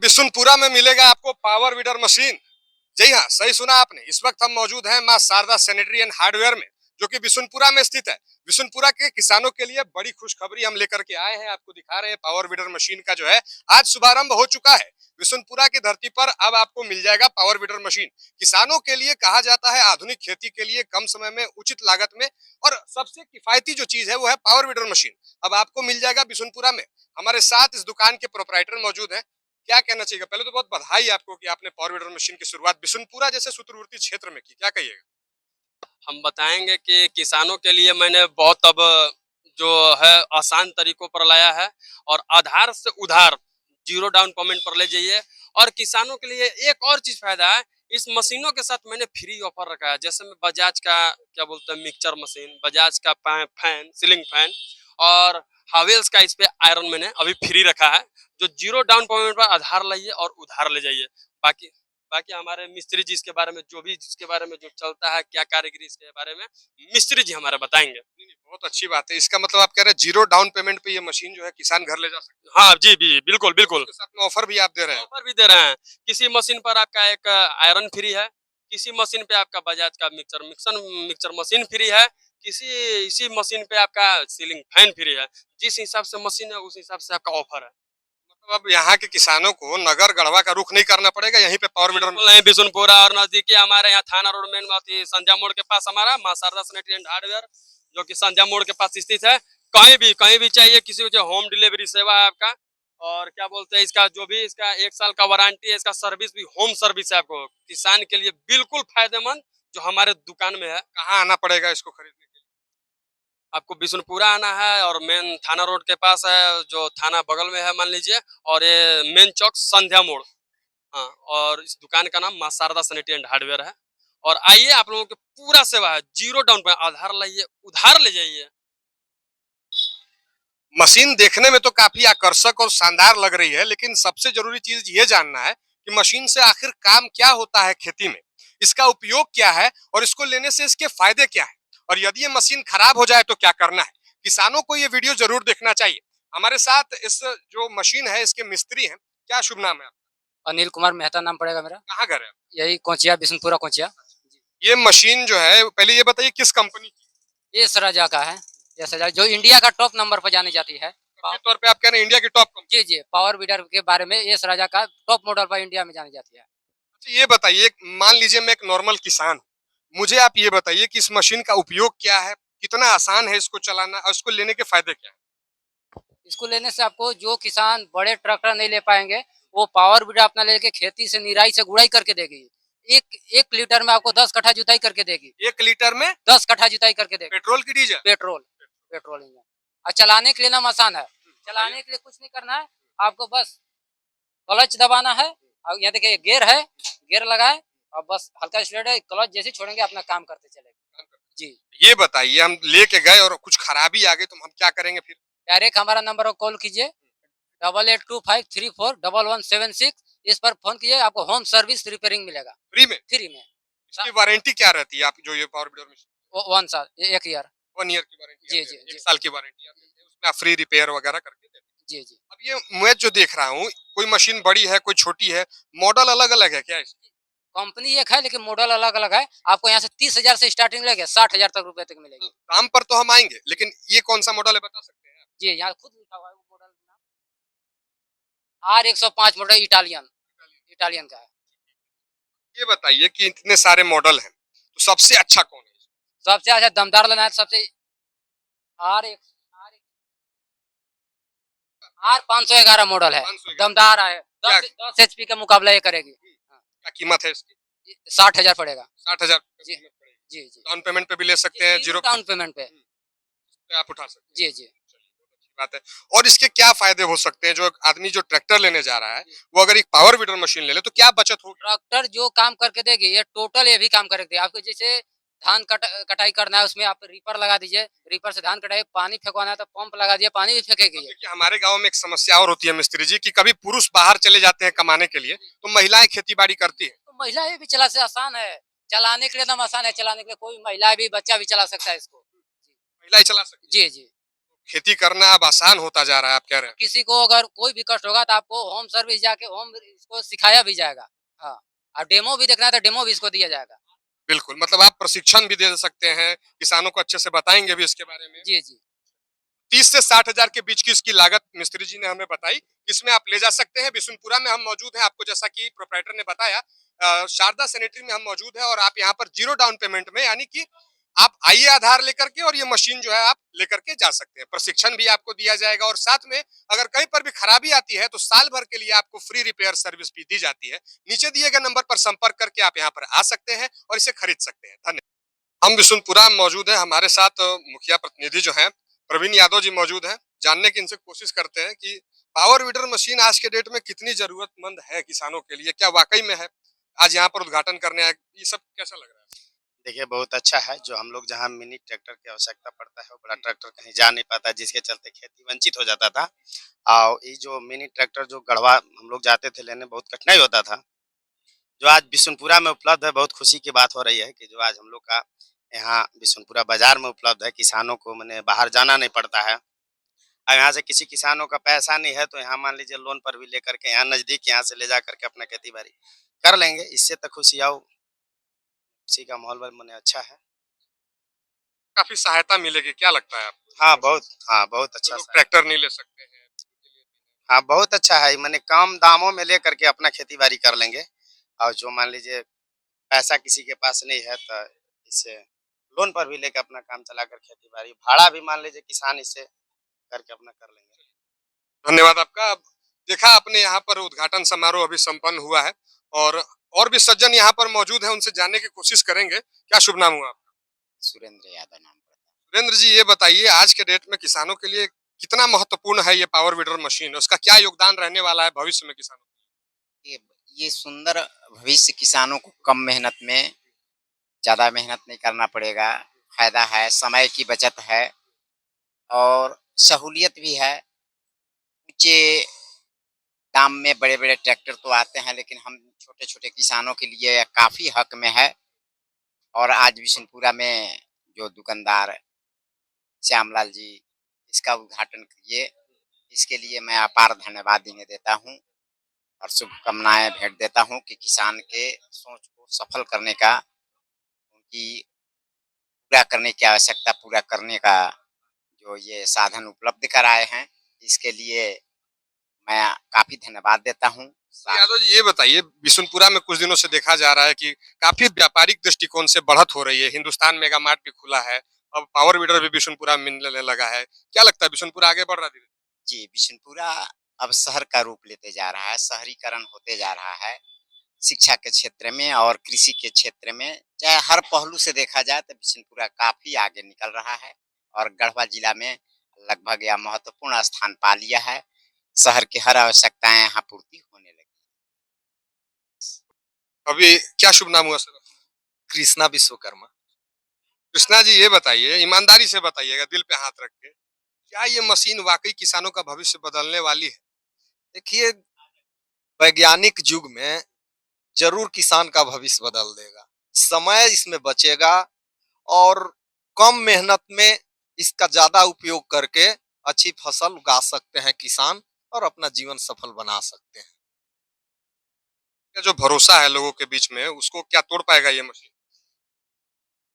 बिशुनपुरा में मिलेगा आपको पावर वीडर मशीन। जी हाँ, सही सुना आपने। इस वक्त हम मौजूद हैं मां शारदा सैनिटरी एंड हार्डवेयर में, जो कि बिशुनपुरा में स्थित है। बिशुनपुरा के किसानों के लिए बड़ी खुशखबरी हम लेकर के आए हैं, आपको दिखा रहे हैं। पावर वीडर मशीन का जो है आज शुभारंभ हो चुका है। बिशुनपुरा की धरती पर अब आपको मिल जाएगा पावर वीडर मशीन। किसानों के लिए कहा जाता है आधुनिक खेती के लिए कम समय में उचित लागत में और सबसे किफायती जो चीज है वो है पावर वीडर मशीन। अब आपको मिल जाएगा बिशुनपुरा में। हमारे साथ इस दुकान के प्रोपराइटर मौजूद हैं। क्या कहना चाहिए? पहले तो बहुत बधाई आपको कि आपने पावर वीडर मशीन की शुरुआत बिशुनपुरा जैसे सुदूरवर्ती क्षेत्र में की। क्या कहिएगा? हम बताएँगे कि किसानों के लिए मैंने बहुत अब जो है आसान तरीकों पर लाया है और आधार से उधार ज़ीरो डाउन पेमेंट पर ले जाइए। और किसानों के लिए एक और चीज़ फ़ायदा है, इस मशीनों के साथ मैंने फ्री ऑफ़र रखा है। जैसे में बजाज का क्या बोलते हैं मिक्सचर मशीन, बजाज का फैन, सीलिंग फैन और हावेल्स का इस पे आयरन मैंने अभी फ्री रखा है, जो ज़ीरो डाउन पेमेंट पर आधार लाइए और उधार ले जाइए। बाकी बाकी हमारे मिस्त्री जी इसके बारे में जो भी जिसके बारे में जो चलता है, क्या कारीगरी इसके बारे में मिस्त्री जी हमारे बताएँगे। नहीं, नहीं, बहुत अच्छी बात है। इसका मतलब आप कह रहे हैं जीरो डाउन पेमेंट पे ये मशीन जो है किसान घर ले जा सकते हाँ, जी, जी, बिल्कुल, हैं। बिल्कुल। उसके साथ में ऑफर भी आप दे रहे हैं। ऑफर भी दे रहे हैं। किसी मशीन पर आपका एक आयरन फ्री है, किसी मशीन पे आपका बजाज का मिक्सर मशीन फ्री है, किसी इसी मशीन पे आपका सीलिंग फैन फ्री है। जिस हिसाब से मशीन है, उस हिसाब से आपका ऑफर है। मतलब अब यहाँ के किसानों को नगर गढ़वा का रुख नहीं करना पड़ेगा, यहीं पे पावर वीडर। बिल्कुल नहीं, बिशुनपुरा और नजदीकी हमारे यहाँ थाना रोड मेन बाती संध्या मोड़ के पास हमारा मां शारदा सैनिटरी एंड हार्डवेयर, जो कि संध्या मोड़ के पास स्थित है। कहीं भी चाहिए, किसी को जो होम डिलीवरी सेवा है आपका। और क्या बोलते हैं, इसका जो भी इसका 1 साल का वारंटी है, इसका सर्विस भी होम सर्विस है आपको। किसान के लिए बिल्कुल फायदेमंद जो हमारे दुकान में है। कहाँ आना पड़ेगा इसको खरीदने के लिए? आपको बिशुनपुरा आना है और मेन थाना रोड के पास है, जो थाना बगल में है मान लीजिए। और ये मेन चौक संध्या मोड़। हाँ, और इस दुकान का नाम मां शारदा सैनिटरी एंड हार्डवेयर है। और आइए, आप लोगों की पूरा सेवा है, ज़ीरो डाउन पे आधार लाइए, उधार ले जाइए। मशीन देखने में तो काफी आकर्षक और शानदार लग रही है, लेकिन सबसे जरूरी चीज ये जानना है कि मशीन से आखिर काम क्या होता है खेती में, इसका उपयोग क्या है और इसको लेने से इसके फायदे क्या है, और यदि ये मशीन खराब हो जाए तो क्या करना है। किसानों को ये वीडियो जरूर देखना चाहिए। हमारे साथ इस जो मशीन है इसके मिस्त्री हैं। क्या शुभ नाम है आपका? अनिल कुमार मेहता नाम पड़ेगा मेरा। कहाँ घर है? यही कोचिया बिशनपुरा कोचिया। ये मशीन जो है पहले ये बताइए किस कंपनी की? ये सराजा का है। ये सराजा जो इंडिया का टॉप नंबर पर जानी जाती है। के तौर पे आप कह रहे हैं इंडिया की टॉप कंपनी? जी जी, पावर वीडर के बारे में ये सराजा का टॉप मॉडल पर इंडिया में जानी जाती है। अच्छा, ये बताइए, मान लीजिए मैं एक नॉर्मल किसान हूँ, मुझे आप ये बताइए कि इस मशीन का उपयोग क्या है, कितना आसान है इसको चलाना और इसको लेने के फायदे क्या है? इसको लेने से आपको जो किसान बड़े ट्रैक्टर नहीं ले पाएंगे, वो पावर वीडर अपना लेके खेती से निराई से गुड़ाई करके देगी। एक एक लीटर में आपको 10 कट्ठा जुताई करके देगी। 1 लीटर में 10 कट्ठा जुताई करके देगी। पेट्रोल की डीजल? Petrol petrol engine. और चलाने के लिए ना आसान है। चलाने के लिए कुछ नहीं करना है, आपको बस क्लच दबाना है। और यहाँ देखिए गियर है, गियर लगाए और बस हल्का एक्सीलरेटर है, क्लच जैसे छोड़ेंगे अपना काम करते चलेगा। जी। ये बताइए, हम लेके गए और कुछ खराबी आ गई तो हम क्या करेंगे फिर? डायरेक्ट हमारा नंबर पर कॉल कीजिए, 8825341176। इस पर फोन कीजिए, आपको होम सर्विस रिपेयरिंग मिलेगा फ्री में? फ्री में। इसकी वारंटी क्या रहती है, आप जो ये पावर वीडर मशीन? 1 साल 1 ईयर। 1 ईयर की वारंटी जी आती जी है, 1 जी साल की वारंटी आती है, उसमें आप फ्री रिपेयर वगैरह करके देते हैं। जी जी। अब ये मैं जो देख रहा हूँ, कोई मशीन बड़ी है, कोई छोटी है, मॉडल अलग-अलग है क्या इसकी? कंपनी एक है लेकिन मॉडल अलग अलग है। आपको यहाँ से 30,000 से स्टार्टिंग लेके 60,000 तक रुपए तक मिलेगी। दाम पर तो हम आएंगे, लेकिन ये कौन सा मॉडल है बता सकते हैं? जी, यहाँ खुद लिखा हुआ है वो model. R105 model Italian Italian का है। ये बताइए कि इतने सारे मॉडल हैं, तो सबसे अच्छा कौन है? सबसे अच्छा दमदार लेना है तो सबसे आर एक R511 मॉडल है। 511 दमदार है। क्या 10 HP का मुकाबला ये करेगी। क्या कीमत है इसकी? 60,000 पड़ेगा। 60,000 जी कीमत पड़ेगी। जी जी। डाउन पेमेंट पे भी ले सकते हैं, जीरो डाउन पेमेंट पे। पे आप उठा सकते हैं। जी जी। चलिए, बहुत अच्छी बात है। और इसके क्या फायदे हो सकते हैं, जो आदमी जो ट्रैक्टर लेने जा रहा है वो अगर एक पावर वीडर मशीन ले ले तो क्या बचत होगी? ट्रैक्टर जो काम करके देगी ये टोटल ये भी काम करेगी। आपको जैसे धान कटाई करना है, उसमें आप रीपर लगा दीजिए, रीपर से धान कटाई, पानी फेंकवाना है तो पंप लगा दिए, पानी भी फेंकेगी ये। देखिए, हमारे गांव में एक समस्या और होती है मिस्त्री जी, कि कभी पुरुष बाहर चले जाते हैं कमाने के लिए, तो महिलाएं खेती बाड़ी करती है। तो महिलाएं भी चला से आसान है, चलाने के लिए एकदम आसान है। चलाने के लिए कोई महिला भी बच्चा भी चला सकता है इसको। महिलाएं चला सकती जी जी। खेती करना अब आसान होता जा रहा है, आप कह रहे हैं। किसी को अगर कोई भी कष्ट होगा तो आपको होम सर्विस जाके होम इसको सिखाया भी जाएगा। हाँ, और डेमो भी देखना है तो डेमो भी इसको दिया जाएगा। बिल्कुल, मतलब आप प्रशिक्षण भी दे सकते हैं, किसानों को अच्छे से बताएँगे भी इसके बारे में। जी, जी। 30 से 60,000 के बीच की इसकी लागत मिस्त्री जी ने हमें बताई। इसमें आप ले जा सकते हैं। बिशुनपुरा में हम मौजूद हैं, आपको जैसा कि प्रोप्राइटर ने बताया। शारदा सैनिटरी में हम मौजूद हैं और आप यहाँ पर ज़ीरो डाउन पेमेंट में, यानी कि आप आइए आधार लेकर के, और ये मशीन जो है आप लेकर के जा सकते हैं। प्रशिक्षण भी आपको दिया जाएगा और साथ में अगर कहीं पर भी खराबी आती है तो साल भर के लिए आपको फ्री रिपेयर सर्विस भी दी जाती है। नीचे दिए गए नंबर पर संपर्क करके आप यहाँ पर आ सकते हैं और इसे खरीद सकते हैं। धन्यवाद। हम बिशुनपुरा में मौजूद हैं, हमारे साथ मुखिया प्रतिनिधि जो हैं प्रवीण यादव जी मौजूद हैं। जानने की इनसे कोशिश करते हैं कि पावर वीडर मशीन आज के डेट में कितनी जरूरतमंद है किसानों के लिए, क्या वाकई में है? आज यहाँ पर उद्घाटन करने आए, ये सब कैसा लग रहा है? देखिए बहुत अच्छा है। जो हम लोग जहाँ मिनी ट्रैक्टर की आवश्यकता पड़ता है, वो बड़ा ट्रैक्टर कहीं जा नहीं पाता, जिसके चलते खेती वंचित हो जाता था। और ये जो मिनी ट्रैक्टर जो गढ़वा हम लोग जाते थे लेने, बहुत कठिनाई होता था। जो आज बिशुनपुरा में उपलब्ध है, बहुत खुशी की बात हो रही है कि जो आज हम लोग का यहाँ बिशुनपुरा बाजार में उपलब्ध है। किसानों को मैंने बाहर जाना नहीं पड़ता है। और यहाँ से किसी किसानों का पैसा नहीं है तो यहाँ मान लीजिए लोन पर भी लेकर के यहाँ नज़दीक यहाँ से ले जा करके अपना खेती बाड़ी कर लेंगे। इससे तो खुशी का माहौल मैंने अच्छा है। काफी सहायता मिलेगी, क्या लगता है आपको? हाँ, बहुत जो अच्छा लोग सा है। ट्रैक्टर नहीं ले सकते हैं। हाँ, बहुत अच्छा है। माने कम दामों में लेकर के अपना खेती-बाड़ी कर लेंगे। और जो मान लीजिए पैसा किसी के पास नहीं है तो इससे लोन पर भी लेके अपना काम चलाकर खेती-बाड़ी भाड़ा भी मान लीजिए किसान इससे करके अपना कर लेंगे। धन्यवाद आपका। अब देखा आपने, यहाँ पर उद्घाटन समारोह अभी संपन्न हुआ है और भी सज्जन यहाँ पर मौजूद हैं, उनसे जानने की कोशिश करेंगे। क्या शुभ नाम हुआ आपका? सुरेंद्र यादव नाम पड़ता सुरेंद्र जी, ये बताइए आज के डेट में किसानों के लिए कितना महत्वपूर्ण है ये पावर वीडर मशीन? उसका क्या योगदान रहने वाला है भविष्य में किसानों को? है। ये सुंदर भविष्य किसानों को कम मेहनत में ज़्यादा मेहनत नहीं करना पड़ेगा। फायदा है, समय की बचत है और सहूलियत भी है। ऊँचे दाम में बड़े-बड़े ट्रैक्टर तो आते हैं, लेकिन हम छोटे-छोटे किसानों के लिए काफ़ी हक में है। और आज बिशनपुरा में जो दुकानदार श्यामलाल जी इसका उद्घाटन किए, इसके लिए मैं अपार धन्यवाद इन्हें देता हूँ और शुभकामनाएँ भेंट देता हूँ कि किसान के सोच को सफल करने का, उनकी पूरा करने की आवश्यकता पूरा करने का जो ये साधन उपलब्ध कराए हैं, इसके लिए मैं काफ़ी धन्यवाद देता हूँ। यादव जी, ये बताइए, बिशुनपुरा में कुछ दिनों से देखा जा रहा है कि काफी व्यापारिक दृष्टिकोण से बढ़त हो रही है। हिंदुस्तान मेगा मार्ट भी खुला है, अब पावर वीडर भी बिशुनपुरा में मिलने लगा है। क्या लगता है बिशुनपुरा आगे बढ़ रहा है? जी, बिशनपुरा अब शहर का रूप लेते जा रहा है, शहरीकरण होते जा रहा है। शिक्षा के क्षेत्र में और कृषि के क्षेत्र में, चाहे हर पहलू से देखा जाए तो बिशनपुरा काफ़ी आगे निकल रहा है और गढ़वा जिला में लगभग यह महत्वपूर्ण स्थान पा लिया है। शहर की हर आवश्यकताएँ यहाँ पूर्ति होने लगी। अभी क्या शुभ नाम हुआ सर? कृष्णा विश्वकर्मा। कृष्णा जी, ये बताइए, ईमानदारी से बताइएगा, दिल पे हाथ रख के, क्या ये मशीन वाकई किसानों का भविष्य बदलने वाली है? देखिए, वैज्ञानिक युग में जरूर किसान का भविष्य बदल देगा। समय इसमें बचेगा और कम मेहनत में इसका ज्यादा उपयोग करके अच्छी फसल उगा सकते हैं किसान और अपना जीवन सफल बना सकते हैं। क्या जो भरोसा है लोगों के बीच में, उसको क्या तोड़ पाएगा ये मशीन?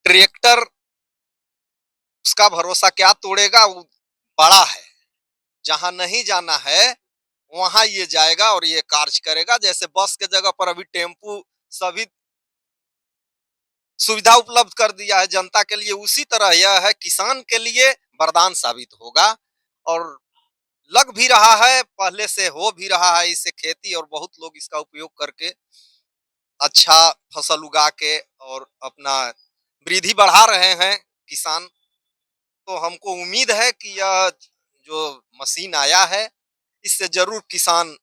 ट्रैक्टर उसका भरोसा क्या तोड़ेगा? वो बड़ा है, जहां नहीं जाना है वहां ये जाएगा और ये कार्य करेगा। जैसे बस के जगह पर अभी टेम्पू सभी सुविधा उपलब्ध कर दिया है जनता के लिए, उसी तरह यह है किसान के लिए वरदान साबित होगा। और लग भी रहा है, पहले से हो भी रहा है इससे खेती, और बहुत लोग इसका उपयोग करके अच्छा फसल उगा के और अपना वृद्धि बढ़ा रहे हैं किसान। तो हमको उम्मीद है कि यह जो मशीन आया है, इससे जरूर किसान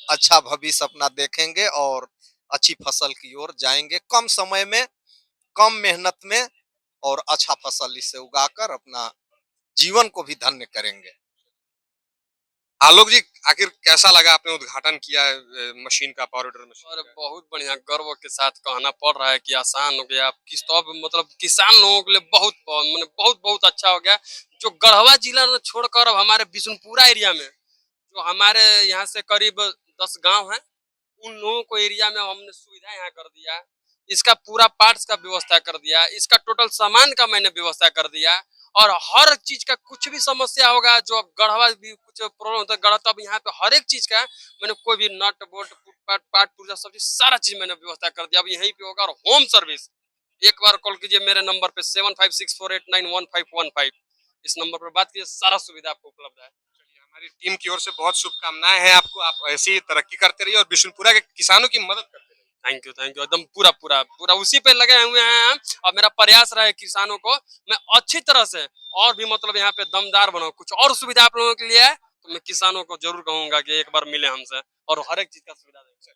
अच्छा भविष्य अपना देखेंगे और अच्छी फसल की ओर जाएंगे, कम समय में, कम मेहनत में, और अच्छा फसल इससे उगाकर अपना जीवन को भी धन्य करेंगे। आलोक जी, आखिर कैसा लगा, आपने उद्घाटन किया है मशीन का, पावर वीडर मशीन और का? बहुत बढ़िया गर्व के साथ कहना पड़ रहा है कि आसान हो गया किस तो अब मतलब किसान लोगों के लिए बहुत मैंने बहुत बहुत अच्छा हो गया। जो गढ़वा जिला ने छोड़कर अब हमारे बिशुनपुरा एरिया में जो हमारे यहाँ से करीब 10 गांव हैं, उन लोगों को एरिया में हमने सुविधा यहाँ कर दिया। इसका पूरा पार्ट्स का व्यवस्था कर दिया, इसका टोटल सामान का मैंने व्यवस्था कर दिया। और हर चीज का कुछ भी समस्या होगा, जो अब गढ़वा भी कुछ प्रॉब्लम होता है गढ़वा, तब यहाँ पे हर एक चीज का मैंने कोई भी नट बोल्ट पार्ट पुर्जा सब चीज सारा चीज मैंने व्यवस्था कर दिया। अब यहीं पे होगा। और होम सर्विस एक बार कॉल कीजिए मेरे नंबर पे 7564891515, इस नंबर पर बात कीजिए, सारा सुविधा आपको उपलब्ध है। चलिए, हमारी टीम की ओर से बहुत शुभकामनाएं हैं आपको, आप ऐसी ही तरक्की करते रहिए और बिशुनपुरा के किसानों की मदद करते रहिए। थैंक यू एकदम पूरा पूरा पूरा उसी पे लगे हुए हैं हम। और मेरा प्रयास रहा है किसानों को मैं अच्छी तरह से और भी मतलब यहाँ पे दमदार बनाऊं, कुछ और सुविधा आप लोगों के लिए है तो मैं किसानों को जरूर कहूंगा कि एक बार मिले हमसे और हर एक चीज का सुविधा देंगे।